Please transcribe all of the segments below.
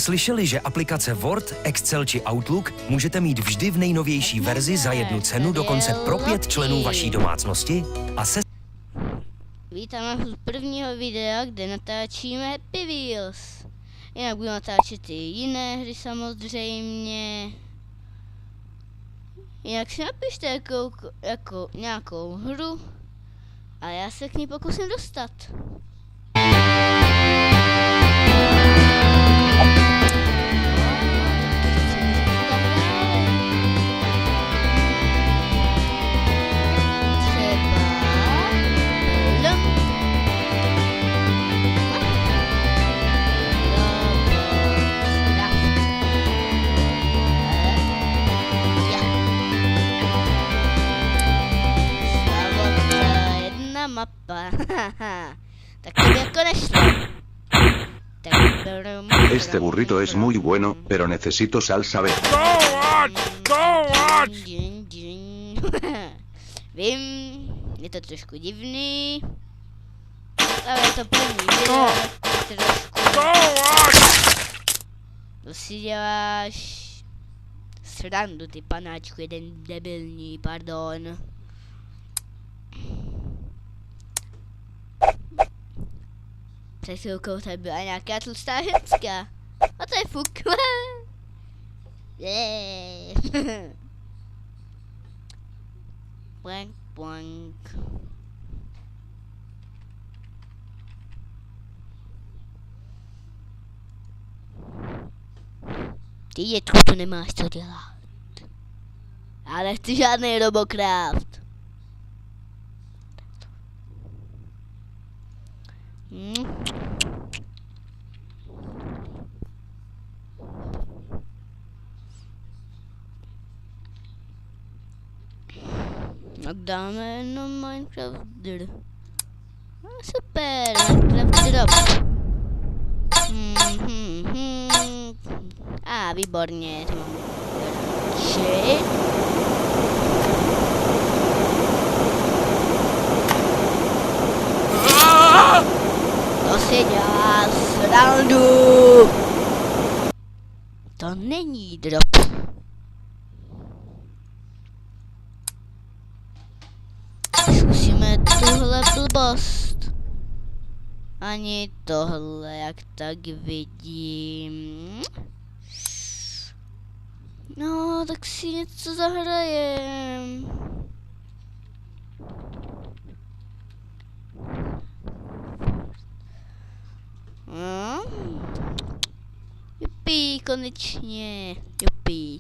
Slyšeli, že aplikace Word, Excel či Outlook můžete mít vždy v nejnovější verzi za jednu cenu, dokonce pro 5 členů vaší domácnosti? A se... Vítám vás u prvního videa, kde natáčíme Happy Wheels. Jinak budu natáčet i jiné hry samozřejmě. Jinak si napište jako nějakou hru a já se k ní pokusím dostat. Mapa, tak to jako nešlo. Este burrito es muy bueno, pero necesito salsa verde. Go on! Vím, je to trošku divný, ale je to první video, trošku. To si děláš srandu, ty panáčku, jeden debilní, pardon. Před chvilkou tady byla nějaká tlustá ženská. A to je fuk. Plank, plank. Ty dětku, tu nemáš co dělat. Já nechci žádný Robocraft. Tak dáme jenom Minecraft drop. Super, Minecraft drop. Výborně. To si dělá srandu. To není drop. Zkusíme tuhle blbost. Ani tohle, jak tak vidím. No, tak si něco zahrajem. No. Jupi, konečně. Jupi.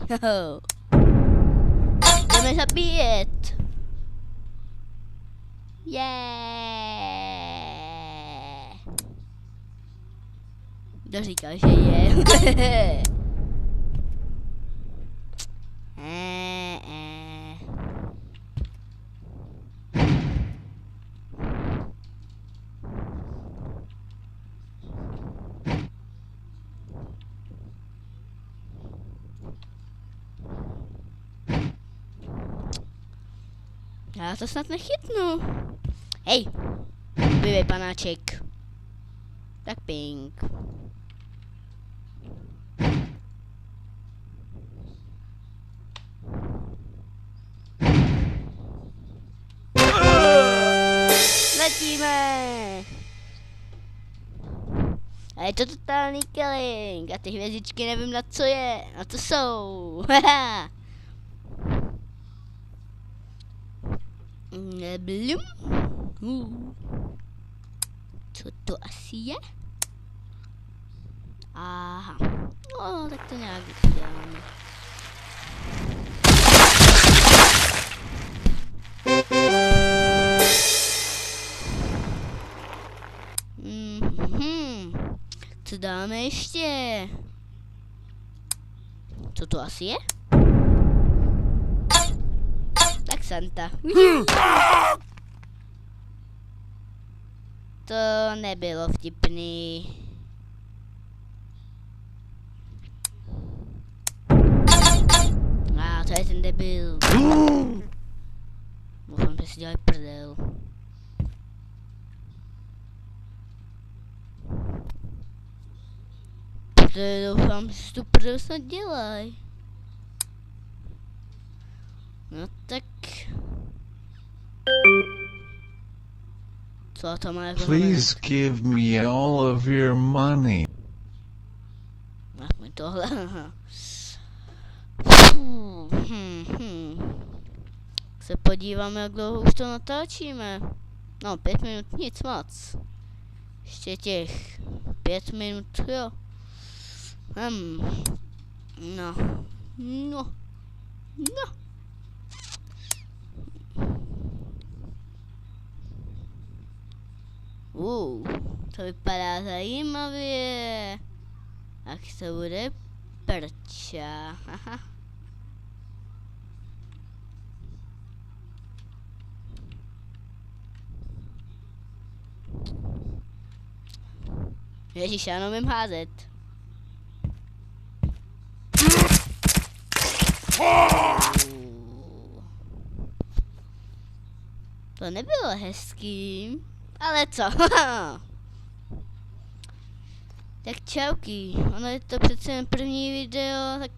Jdeme zabíjet. Yeah. Kdo říkal, že je? Já to snad nechytnu. Hej, bývej panáček. Tak pink. Letíme. A je to totální killing. A ty hvězdičky nevím na co je. Na co jsou. Blum. Co to asi je? Aha. No, tak to nějak děláme. Co dáme ještě? Co to asi je? Tak Santa. To nebylo vtipný. To je ten debil. Doufám, že si dělají prdel. To je, doufám, že to prdel snad dělaj. No tak... Co to má jako Please give me all of your money. Ach mi tohle. Se podíváme, jak dlouho už to natáčíme. No, 5 minut, nic moc. Ještě těch 5 minut, jo. No. No. No. To vypadá zajímavě. Jak to bude prča. Aha. Ježíš, já nevím házet. To nebylo hezký, ale co? Tak čauky, ono je to přece jen první video, tak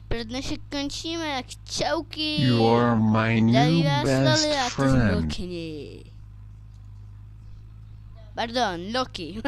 pro dnešek končíme, tak čauky. You are my Zdraví new vás best Loli a to friend. Loki. Pardon, Loki.